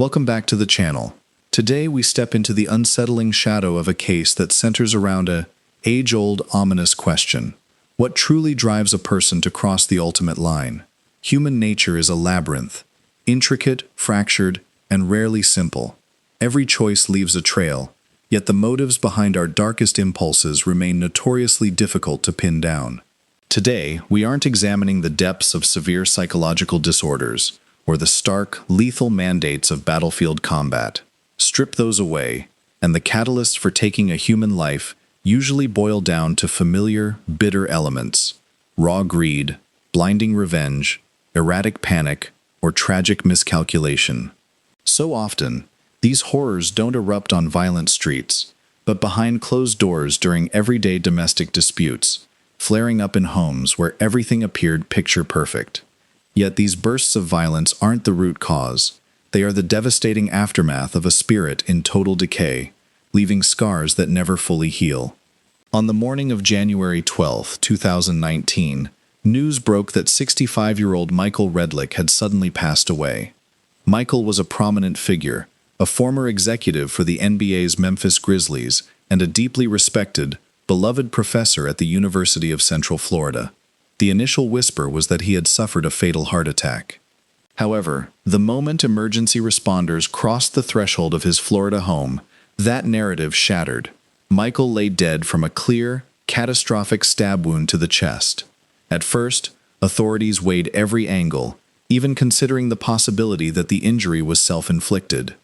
Welcome back to the channel. Today we step into the unsettling shadow of a case that centers around a age-old, ominous question. What truly drives a person to cross the ultimate line? Human nature is a labyrinth, intricate, fractured, and rarely simple. Every choice leaves a trail, yet the motives behind our darkest impulses remain notoriously difficult to pin down. Today, we aren't examining the depths of severe psychological disorders or the stark, lethal mandates of battlefield combat. Strip those away, and the catalysts for taking a human life usually boil down to familiar, bitter elements: raw greed, blinding revenge, erratic panic, or tragic miscalculation. So often, these horrors don't erupt on violent streets, but behind closed doors during everyday domestic disputes, flaring up in homes where everything appeared picture-perfect. Yet these bursts of violence aren't the root cause. They are the devastating aftermath of a spirit in total decay, leaving scars that never fully heal. On the morning of January 12, 2019, news broke that 65-year-old Michael Redlick had suddenly passed away. Michael was a prominent figure, a former executive for the NBA's Memphis Grizzlies, and a deeply respected, beloved professor at the University of Central Florida. The initial whisper was that he had suffered a fatal heart attack. However, the moment emergency responders crossed the threshold of his Florida home, that narrative shattered. Michael lay dead from a clear, catastrophic stab wound to the chest. At first, authorities weighed every angle, even considering the possibility that the injury was self-inflicted.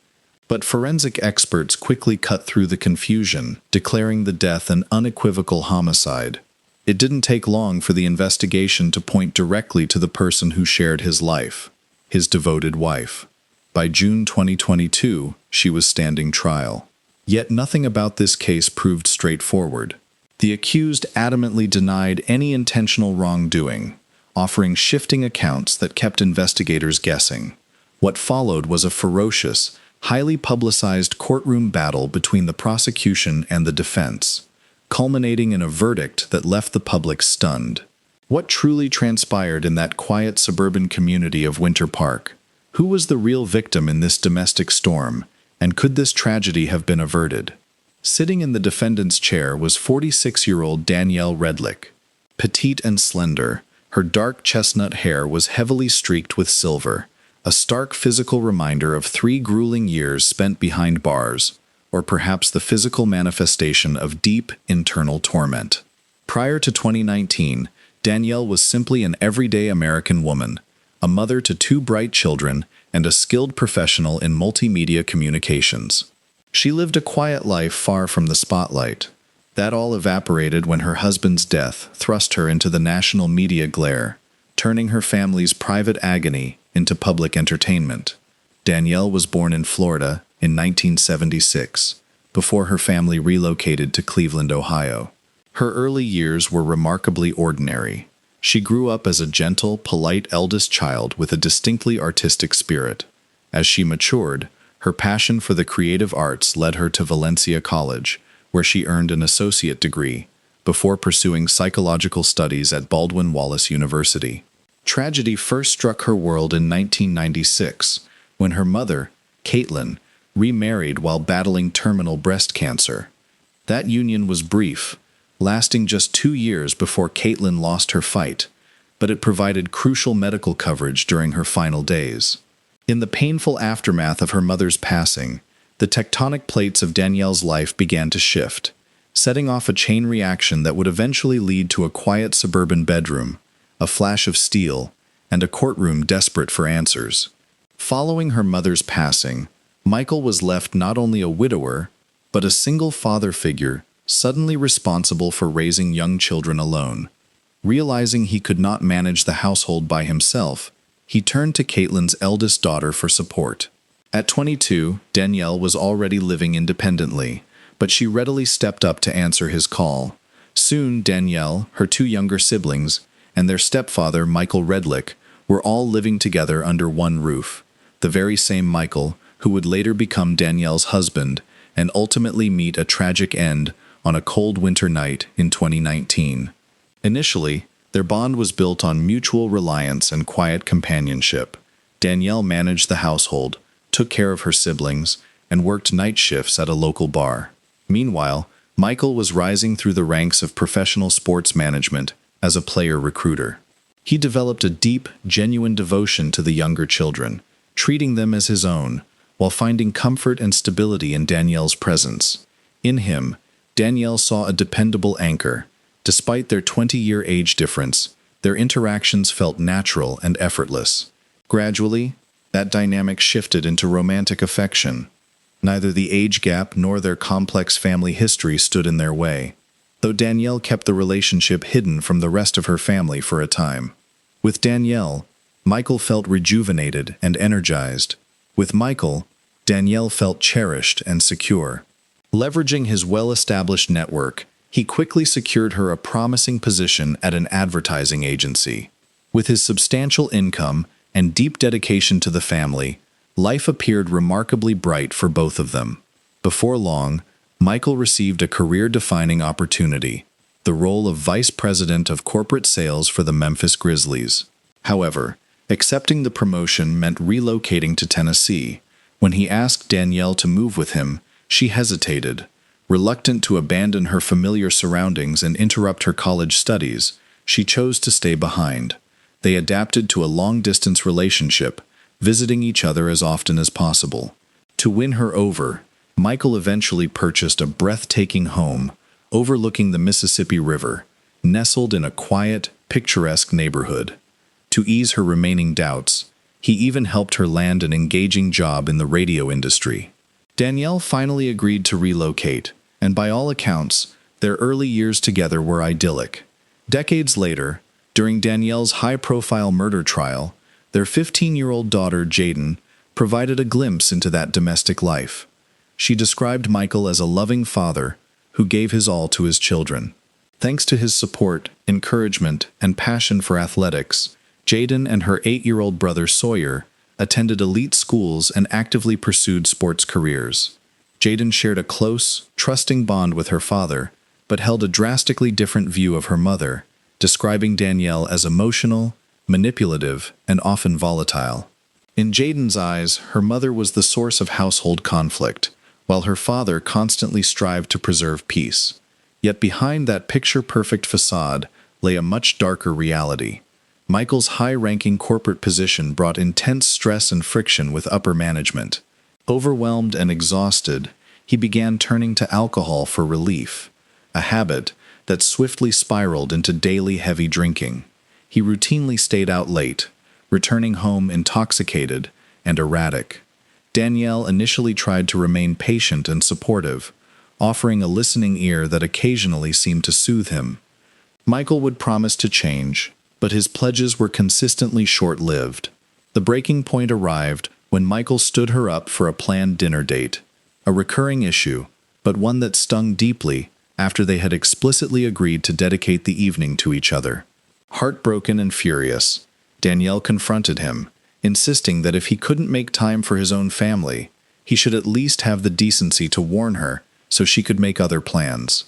But forensic experts quickly cut through the confusion, declaring the death an unequivocal homicide. It didn't take long for the investigation to point directly to the person who shared his life, his devoted wife. By June 2022, she was standing trial. Yet nothing about this case proved straightforward. The accused adamantly denied any intentional wrongdoing, offering shifting accounts that kept investigators guessing. What followed was a ferocious, highly publicized courtroom battle between the prosecution and the defense, culminating in a verdict that left the public stunned. What truly transpired in that quiet suburban community of Winter Park? Who was the real victim in this domestic storm, and could this tragedy have been averted? Sitting in the defendant's chair was 46-year-old Danielle Redlick. Petite and slender, her dark chestnut hair was heavily streaked with silver, a stark physical reminder of 3 grueling years spent behind bars, or perhaps the physical manifestation of deep internal torment. Prior to 2019, Danielle was simply an everyday American woman, a mother to 2 bright children and a skilled professional in multimedia communications. She lived a quiet life far from the spotlight. That all evaporated when her husband's death thrust her into the national media glare, turning her family's private agony into public entertainment. Danielle was born in Florida in 1976, before her family relocated to Cleveland, Ohio. Her early years were remarkably ordinary. She grew up as a gentle, polite eldest child with a distinctly artistic spirit. As she matured, her passion for the creative arts led her to Valencia College, where she earned an associate degree, before pursuing psychological studies at Baldwin Wallace University. Tragedy first struck her world in 1996, when her mother, Caitlin, remarried while battling terminal breast cancer. That union was brief, lasting just 2 years before Caitlin lost her fight, but it provided crucial medical coverage during her final days. In the painful aftermath of her mother's passing, the tectonic plates of Danielle's life began to shift, setting off a chain reaction that would eventually lead to a quiet suburban bedroom, a flash of steel, and a courtroom desperate for answers. Following her mother's passing, Michael was left not only a widower, but a single father figure, suddenly responsible for raising young children alone. Realizing he could not manage the household by himself, he turned to Caitlin's eldest daughter for support. At 22, Danielle was already living independently, but she readily stepped up to answer his call. Soon, Danielle, her 2 younger siblings, and their stepfather, Michael Redlick, were all living together under one roof. The very same Michael, who would later become Danielle's husband and ultimately meet a tragic end on a cold winter night in 2019. Initially, their bond was built on mutual reliance and quiet companionship. Danielle managed the household, took care of her siblings, and worked night shifts at a local bar. Meanwhile, Michael was rising through the ranks of professional sports management as a player recruiter. He developed a deep, genuine devotion to the younger children, treating them as his own, while finding comfort and stability in Danielle's presence. In him, Danielle saw a dependable anchor. Despite their 20-year age difference, their interactions felt natural and effortless. Gradually, that dynamic shifted into romantic affection. Neither the age gap nor their complex family history stood in their way, though Danielle kept the relationship hidden from the rest of her family for a time. With Danielle, Michael felt rejuvenated and energized. With Michael, Danielle felt cherished and secure. Leveraging his well-established network, he quickly secured her a promising position at an advertising agency. With his substantial income and deep dedication to the family, life appeared remarkably bright for both of them. Before long, Michael received a career-defining opportunity, the role of vice president of corporate sales for the Memphis Grizzlies. However, accepting the promotion meant relocating to Tennessee. When he asked Danielle to move with him, she hesitated, reluctant to abandon her familiar surroundings and interrupt her college studies. She chose to stay behind. They adapted to a long-distance relationship, visiting each other as often as possible. To win her over, Michael eventually purchased a breathtaking home overlooking the Mississippi River, nestled in a quiet, picturesque neighborhood. To ease her remaining doubts, he even helped her land an engaging job in the radio industry. Danielle finally agreed to relocate, and by all accounts, their early years together were idyllic. Decades later, during Danielle's high-profile murder trial, their 15-year-old daughter, Jaden, provided a glimpse into that domestic life. She described Michael as a loving father who gave his all to his children. Thanks to his support, encouragement, and passion for athletics, Jaden and her 8-year-old brother Sawyer attended elite schools and actively pursued sports careers. Jaden shared a close, trusting bond with her father, but held a drastically different view of her mother, describing Danielle as emotional, manipulative, and often volatile. In Jaden's eyes, her mother was the source of household conflict, while her father constantly strived to preserve peace. Yet behind that picture-perfect facade lay a much darker reality. Michael's high-ranking corporate position brought intense stress and friction with upper management. Overwhelmed and exhausted, he began turning to alcohol for relief, a habit that swiftly spiraled into daily heavy drinking. He routinely stayed out late, returning home intoxicated and erratic. Danielle initially tried to remain patient and supportive, offering a listening ear that occasionally seemed to soothe him. Michael would promise to change, but his pledges were consistently short-lived. The breaking point arrived when Michael stood her up for a planned dinner date, a recurring issue, but one that stung deeply after they had explicitly agreed to dedicate the evening to each other. Heartbroken and furious, Danielle confronted him, insisting that if he couldn't make time for his own family, he should at least have the decency to warn her so she could make other plans.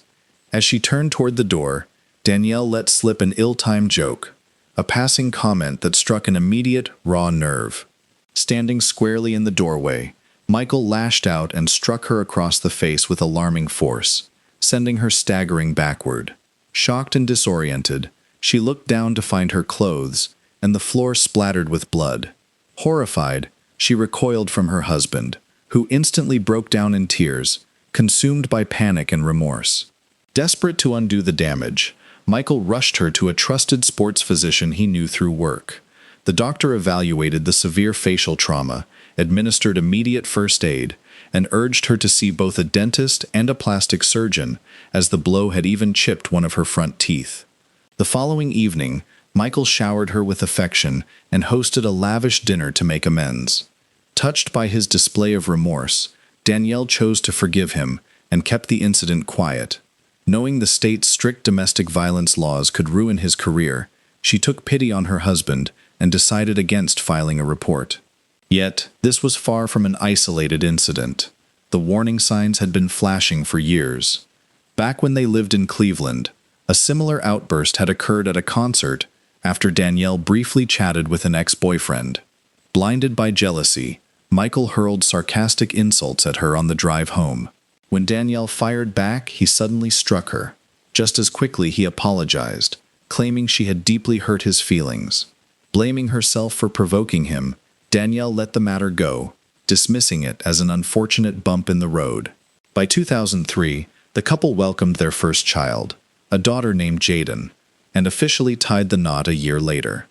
As she turned toward the door, Danielle let slip an ill-timed joke, a passing comment that struck an immediate, raw nerve. Standing squarely in the doorway, Michael lashed out and struck her across the face with alarming force, sending her staggering backward. Shocked and disoriented, she looked down to find her clothes and the floor splattered with blood. Horrified, she recoiled from her husband, who instantly broke down in tears, consumed by panic and remorse. Desperate to undo the damage, Michael rushed her to a trusted sports physician he knew through work. The doctor evaluated the severe facial trauma, administered immediate first aid, and urged her to see both a dentist and a plastic surgeon, as the blow had even chipped one of her front teeth. The following evening, Michael showered her with affection and hosted a lavish dinner to make amends. Touched by his display of remorse, Danielle chose to forgive him and kept the incident quiet. Knowing the state's strict domestic violence laws could ruin his career, she took pity on her husband and decided against filing a report. Yet, this was far from an isolated incident. The warning signs had been flashing for years. Back when they lived in Cleveland, a similar outburst had occurred at a concert after Danielle briefly chatted with an ex-boyfriend. Blinded by jealousy, Michael hurled sarcastic insults at her on the drive home. When Danielle fired back, he suddenly struck her. Just as quickly, he apologized, claiming she had deeply hurt his feelings. Blaming herself for provoking him, Danielle let the matter go, dismissing it as an unfortunate bump in the road. By 2003, the couple welcomed their first child, a daughter named Jaden, and officially tied the knot a year later.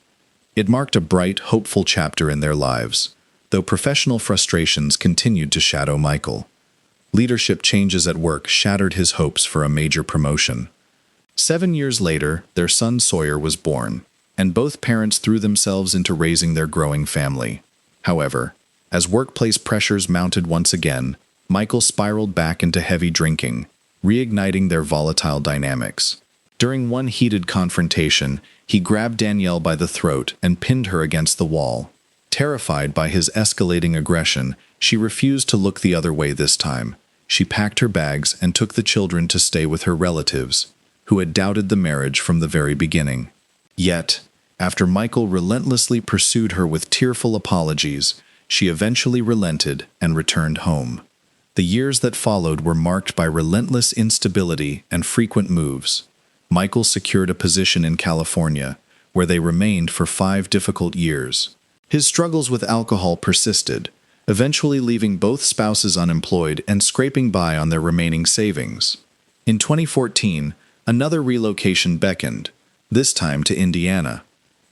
It marked a bright, hopeful chapter in their lives, though professional frustrations continued to shadow Michael. Leadership changes at work shattered his hopes for a major promotion. 7 years later, their son Sawyer was born, and both parents threw themselves into raising their growing family. However, as workplace pressures mounted once again, Michael spiraled back into heavy drinking, reigniting their volatile dynamics. During one heated confrontation, he grabbed Danielle by the throat and pinned her against the wall. Terrified by his escalating aggression, she refused to look the other way this time. She packed her bags and took the children to stay with her relatives, who had doubted the marriage from the very beginning. Yet, after Michael relentlessly pursued her with tearful apologies, she eventually relented and returned home. The years that followed were marked by relentless instability and frequent moves. Michael secured a position in California, where they remained for 5 difficult years. His struggles with alcohol persisted, eventually leaving both spouses unemployed and scraping by on their remaining savings. In 2014, another relocation beckoned, this time to Indiana.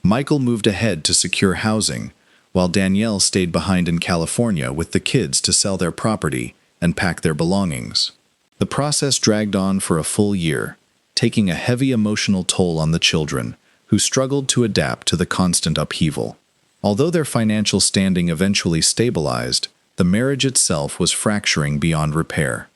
Michael moved ahead to secure housing, while Danielle stayed behind in California with the kids to sell their property and pack their belongings. The process dragged on for a full year, taking a heavy emotional toll on the children, who struggled to adapt to the constant upheaval. Although their financial standing eventually stabilized, the marriage itself was fracturing beyond repair.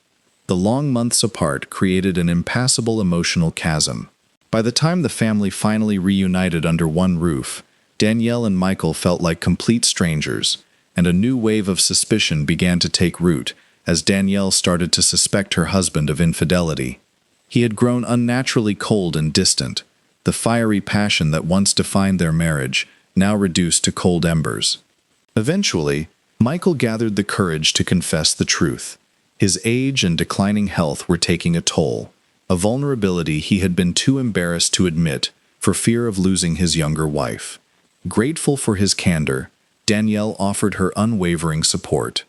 The long months apart created an impassable emotional chasm. By the time the family finally reunited under one roof, Danielle and Michael felt like complete strangers, and a new wave of suspicion began to take root as Danielle started to suspect her husband of infidelity. He had grown unnaturally cold and distant, the fiery passion that once defined their marriage, now reduced to cold embers. Eventually, Michael gathered the courage to confess the truth. His age and declining health were taking a toll, a vulnerability he had been too embarrassed to admit for fear of losing his younger wife. Grateful for his candor, Danielle offered her unwavering support.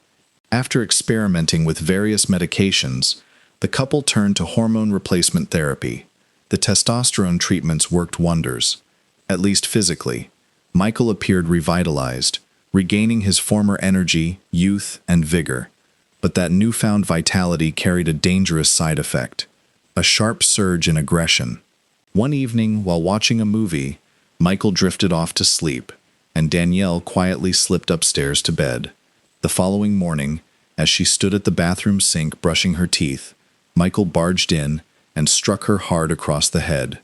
After experimenting with various medications, the couple turned to hormone replacement therapy. The testosterone treatments worked wonders, at least physically. Michael appeared revitalized, regaining his former energy, youth, and vigor. But that newfound vitality carried a dangerous side effect, a sharp surge in aggression. One evening, while watching a movie, Michael drifted off to sleep, and Danielle quietly slipped upstairs to bed. The following morning, as she stood at the bathroom sink brushing her teeth, Michael barged in and struck her hard across the head.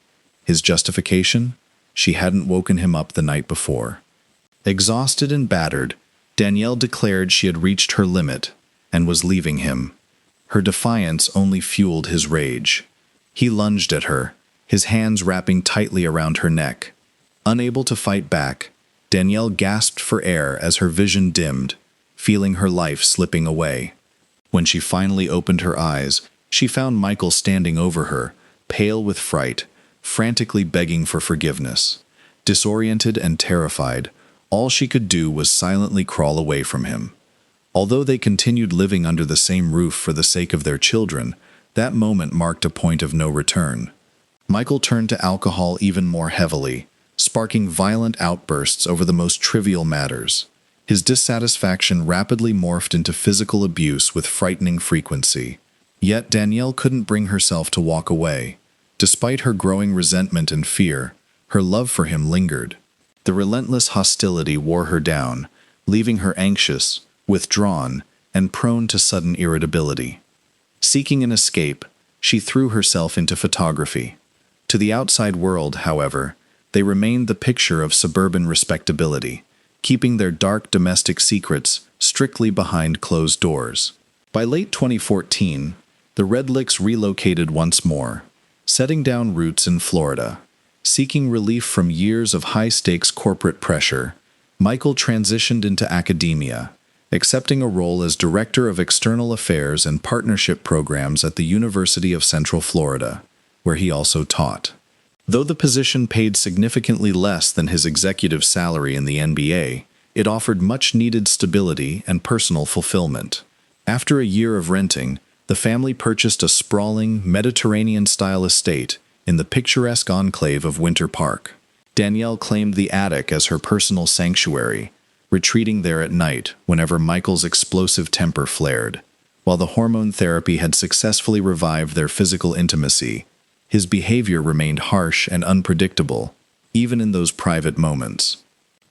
His justification? She hadn't woken him up the night before. Exhausted and battered, Danielle declared she had reached her limit and was leaving him. Her defiance only fueled his rage. He lunged at her, his hands wrapping tightly around her neck. Unable to fight back, Danielle gasped for air as her vision dimmed, feeling her life slipping away. When she finally opened her eyes, she found Michael standing over her, pale with fright, frantically begging for forgiveness. Disoriented and terrified, all she could do was silently crawl away from him. Although they continued living under the same roof for the sake of their children, that moment marked a point of no return. Michael turned to alcohol even more heavily, sparking violent outbursts over the most trivial matters. His dissatisfaction rapidly morphed into physical abuse with frightening frequency. Yet Danielle couldn't bring herself to walk away. Despite her growing resentment and fear, her love for him lingered. The relentless hostility wore her down, leaving her anxious, withdrawn, and prone to sudden irritability. Seeking an escape, she threw herself into photography. To the outside world, however, they remained the picture of suburban respectability, keeping their dark domestic secrets strictly behind closed doors. By late 2014, the Redlicks relocated once more, setting down roots in Florida. Seeking relief from years of high-stakes corporate pressure, Michael transitioned into academia, accepting a role as Director of External Affairs and Partnership Programs at the University of Central Florida, where he also taught. Though the position paid significantly less than his executive salary in the NBA, it offered much-needed stability and personal fulfillment. After a year of renting, the family purchased a sprawling, Mediterranean-style estate in the picturesque enclave of Winter Park. Danielle claimed the attic as her personal sanctuary, retreating there at night whenever Michael's explosive temper flared. While the hormone therapy had successfully revived their physical intimacy, his behavior remained harsh and unpredictable, even in those private moments.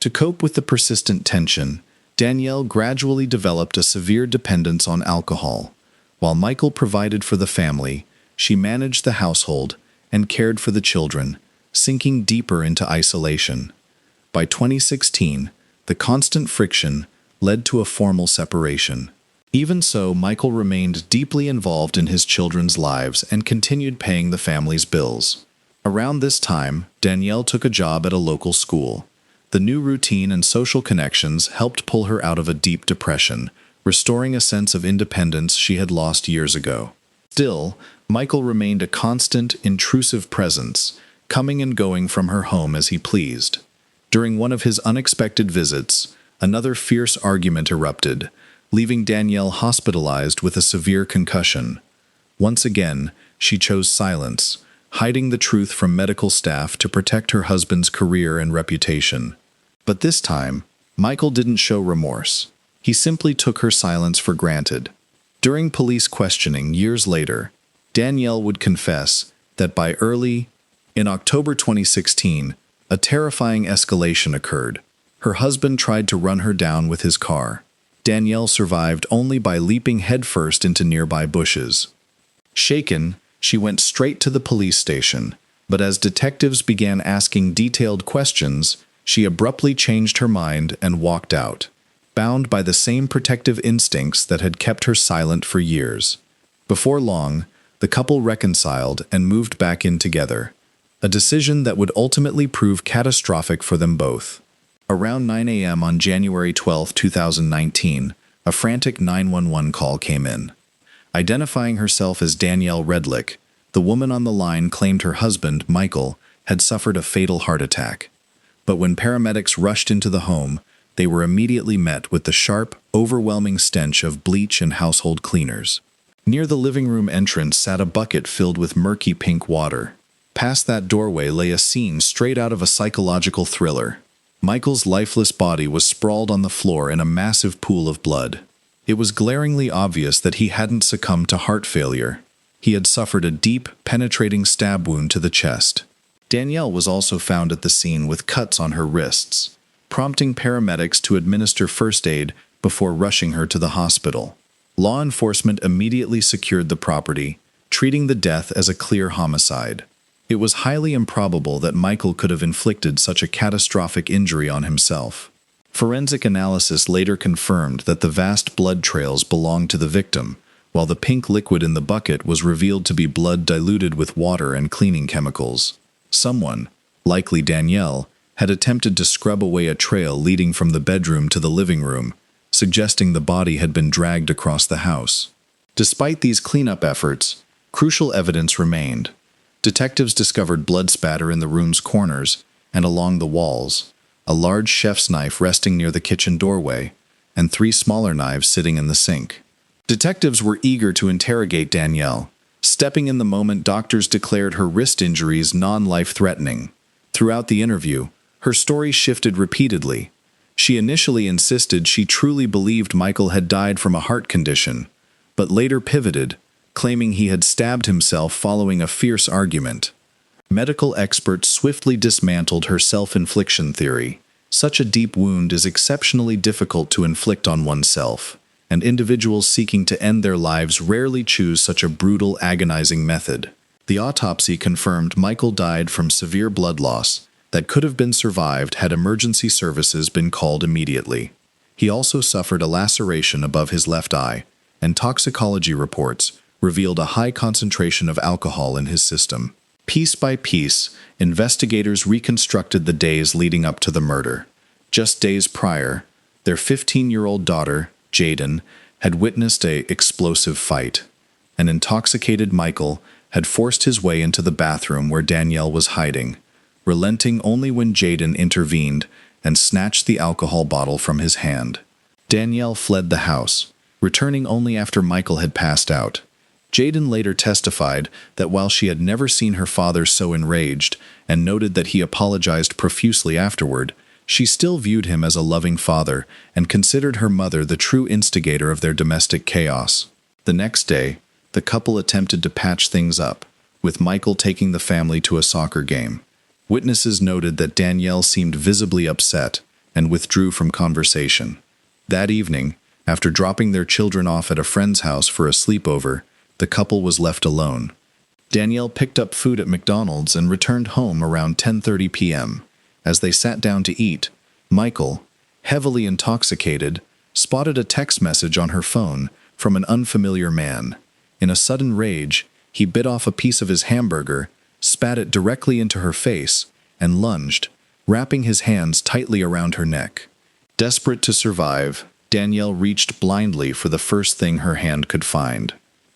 To cope with the persistent tension, Danielle gradually developed a severe dependence on alcohol. While Michael provided for the family, she managed the household and cared for the children, sinking deeper into isolation. By 2016, the constant friction led to a formal separation. Even so, Michael remained deeply involved in his children's lives and continued paying the family's bills. Around this time, Danielle took a job at a local school. The new routine and social connections helped pull her out of a deep depression, restoring a sense of independence she had lost years ago. Still, Michael remained a constant, intrusive presence, coming and going from her home as he pleased. During one of his unexpected visits, another fierce argument erupted, leaving Danielle hospitalized with a severe concussion. Once again, she chose silence, hiding the truth from medical staff to protect her husband's career and reputation. But this time, Michael didn't show remorse. He simply took her silence for granted. During police questioning years later, Danielle would confess that in October 2016, a terrifying escalation occurred. Her husband tried to run her down with his car. Danielle survived only by leaping headfirst into nearby bushes. Shaken, she went straight to the police station, but as detectives began asking detailed questions, she abruptly changed her mind and walked out, bound by the same protective instincts that had kept her silent for years. Before long, the couple reconciled and moved back in together, a decision that would ultimately prove catastrophic for them both. Around 9 a.m. on January 12, 2019, a frantic 911 call came in. Identifying herself as Danielle Redlick, the woman on the line claimed her husband, Michael, had suffered a fatal heart attack. But when paramedics rushed into the home, they were immediately met with the sharp, overwhelming stench of bleach and household cleaners. Near the living room entrance sat a bucket filled with murky pink water. Past that doorway lay a scene straight out of a psychological thriller. Michael's lifeless body was sprawled on the floor in a massive pool of blood. It was glaringly obvious that he hadn't succumbed to heart failure. He had suffered a deep, penetrating stab wound to the chest. Danielle was also found at the scene with cuts on her wrists, prompting paramedics to administer first aid before rushing her to the hospital. Law enforcement immediately secured the property, treating the death as a clear homicide. It was highly improbable that Michael could have inflicted such a catastrophic injury on himself. Forensic analysis later confirmed that the vast blood trails belonged to the victim, while the pink liquid in the bucket was revealed to be blood diluted with water and cleaning chemicals. Someone, likely Danielle, had attempted to scrub away a trail leading from the bedroom to the living room, suggesting the body had been dragged across the house. Despite these cleanup efforts, crucial evidence remained. Detectives discovered blood spatter in the room's corners and along the walls, a large chef's knife resting near the kitchen doorway, and 3 smaller knives sitting in the sink. Detectives were eager to interrogate Danielle. Stepping in the moment, doctors declared her wrist injuries non-life-threatening. Throughout the interview, her story shifted repeatedly. She initially insisted she truly believed Michael had died from a heart condition, but later pivoted, claiming he had stabbed himself following a fierce argument. Medical experts swiftly dismantled her self-infliction theory. Such a deep wound is exceptionally difficult to inflict on oneself, and individuals seeking to end their lives rarely choose such a brutal, agonizing method. The autopsy confirmed Michael died from severe blood loss that could have been survived had emergency services been called immediately. He also suffered a laceration above his left eye, and toxicology reports revealed a high concentration of alcohol in his system. Piece by piece, investigators reconstructed the days leading up to the murder. Just days prior, their 15-year-old daughter, Jaden, had witnessed an explosive fight. An intoxicated Michael had forced his way into the bathroom where Danielle was hiding, relenting only when Jaden intervened and snatched the alcohol bottle from his hand. Danielle fled the house, returning only after Michael had passed out. Jaden later testified that while she had never seen her father so enraged and noted that he apologized profusely afterward, she still viewed him as a loving father and considered her mother the true instigator of their domestic chaos. The next day, the couple attempted to patch things up, with Michael taking the family to a soccer game. Witnesses noted that Danielle seemed visibly upset and withdrew from conversation. That evening, after dropping their children off at a friend's house for a sleepover, the couple was left alone. Danielle picked up food at McDonald's and returned home around 10:30 p.m. As they sat down to eat, Michael, heavily intoxicated, spotted a text message on her phone from an unfamiliar man. In a sudden rage, he bit off a piece of his hamburger, spat it directly into her face, and lunged, wrapping his hands tightly around her neck. Desperate to survive, Danielle reached blindly for the first thing her hand could find.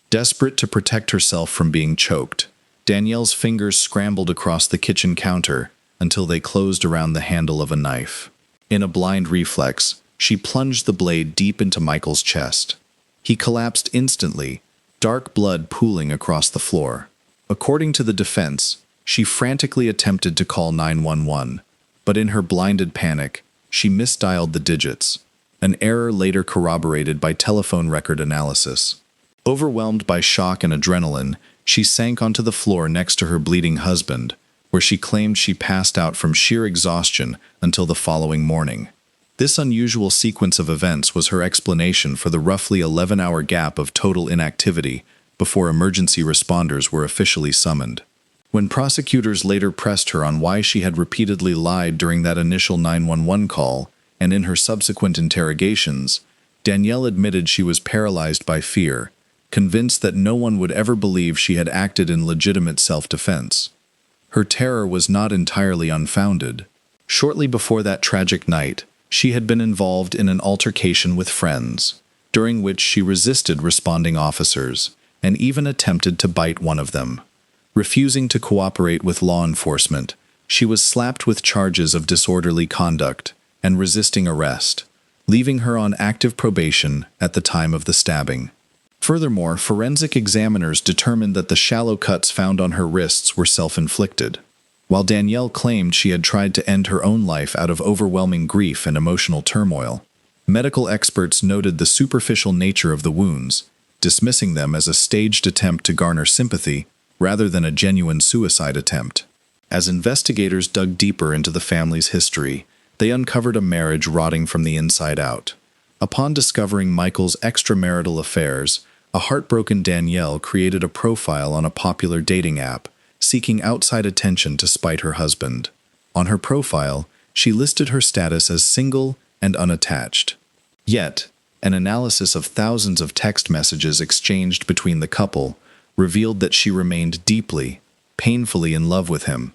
Desperate to protect herself from being choked, Danielle's fingers scrambled across the kitchen counter until they closed around the handle of a knife. In a blind reflex, she plunged the blade deep into Michael's chest. He collapsed instantly, dark blood pooling across the floor. According to the defense, she frantically attempted to call 911, but in her blinded panic, she misdialed the digits, an error later corroborated by telephone record analysis. Overwhelmed by shock and adrenaline, she sank onto the floor next to her bleeding husband, where she claimed she passed out from sheer exhaustion until the following morning. This unusual sequence of events was her explanation for the roughly 11-hour gap of total inactivity before emergency responders were officially summoned. When prosecutors later pressed her on why she had repeatedly lied during that initial 911 call and in her subsequent interrogations, Danielle admitted she was paralyzed by fear, convinced that no one would ever believe she had acted in legitimate self-defense. Her terror was not entirely unfounded. Shortly before that tragic night, she had been involved in an altercation with friends, during which she resisted responding officers and even attempted to bite one of them. Refusing to cooperate with law enforcement, she was slapped with charges of disorderly conduct and resisting arrest, leaving her on active probation at the time of the stabbing. Furthermore, forensic examiners determined that the shallow cuts found on her wrists were self-inflicted. While Danielle claimed she had tried to end her own life out of overwhelming grief and emotional turmoil, medical experts noted the superficial nature of the wounds, dismissing them as a staged attempt to garner sympathy rather than a genuine suicide attempt. As investigators dug deeper into the family's history, they uncovered a marriage rotting from the inside out. Upon discovering Michael's extramarital affairs, a heartbroken Danielle created a profile on a popular dating app, seeking outside attention to spite her husband. On her profile, she listed her status as single and unattached. Yet, an analysis of thousands of text messages exchanged between the couple revealed that she remained deeply, painfully in love with him.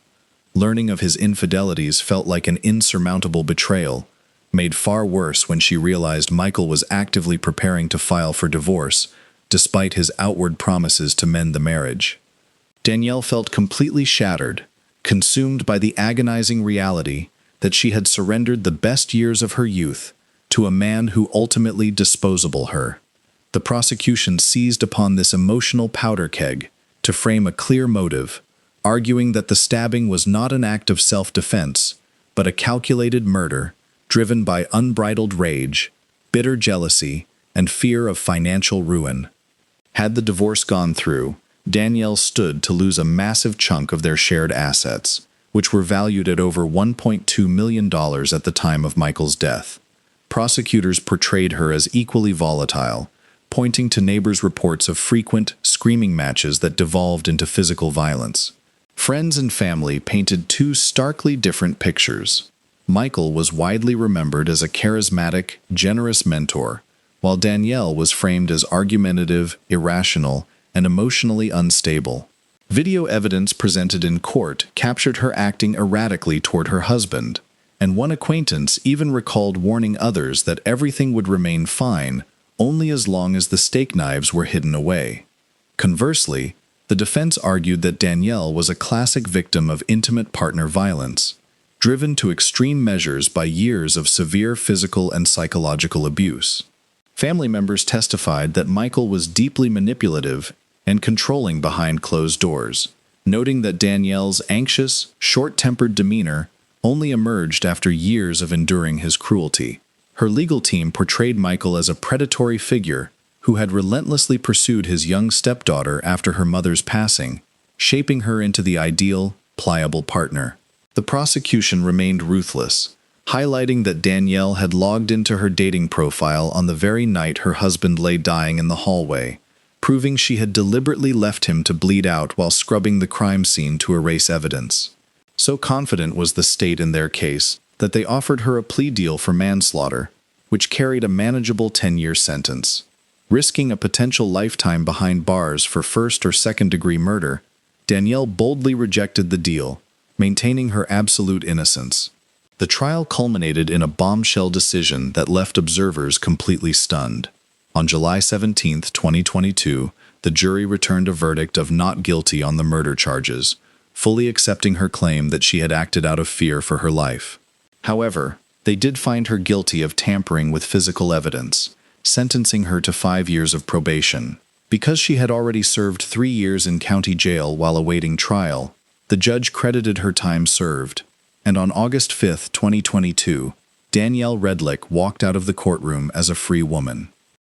Learning of his infidelities felt like an insurmountable betrayal, made far worse when she realized Michael was actively preparing to file for divorce, despite his outward promises to mend the marriage. Danielle felt completely shattered, consumed by the agonizing reality that she had surrendered the best years of her youth to a man who ultimately disposable her. The prosecution seized upon this emotional powder keg to frame a clear motive, arguing that the stabbing was not an act of self-defense, but a calculated murder driven by unbridled rage, bitter jealousy, and fear of financial ruin. Had the divorce gone through, Danielle stood to lose a massive chunk of their shared assets, which were valued at over $1.2 million at the time of Michael's death. Prosecutors portrayed her as equally volatile, pointing to neighbors' reports of frequent, screaming matches that devolved into physical violence. Friends and family painted two starkly different pictures. Michael was widely remembered as a charismatic, generous mentor, while Danielle was framed as argumentative, irrational, and emotionally unstable. Video evidence presented in court captured her acting erratically toward her husband, and one acquaintance even recalled warning others that everything would remain fine only as long as the steak knives were hidden away. Conversely, the defense argued that Danielle was a classic victim of intimate partner violence, driven to extreme measures by years of severe physical and psychological abuse. Family members testified that Michael was deeply manipulative and controlling behind closed doors, noting that Danielle's anxious, short-tempered demeanor only emerged after years of enduring his cruelty. Her legal team portrayed Michael as a predatory figure who had relentlessly pursued his young stepdaughter after her mother's passing, shaping her into the ideal, pliable partner. The prosecution remained ruthless, highlighting that Danielle had logged into her dating profile on the very night her husband lay dying in the hallway, proving she had deliberately left him to bleed out while scrubbing the crime scene to erase evidence. So confident was the state in their case that they offered her a plea deal for manslaughter, which carried a manageable 10-year sentence. Risking a potential lifetime behind bars for first- or second-degree murder, Danielle boldly rejected the deal, maintaining her absolute innocence. The trial culminated in a bombshell decision that left observers completely stunned. On July 17, 2022, the jury returned a verdict of not guilty on the murder charges, fully accepting her claim that she had acted out of fear for her life. However, they did find her guilty of tampering with physical evidence, sentencing her to 5 years of probation. Because she had already served 3 years in county jail while awaiting trial, the judge credited her time served, and on August 5, 2022, Danielle Redlick walked out of the courtroom as a free woman.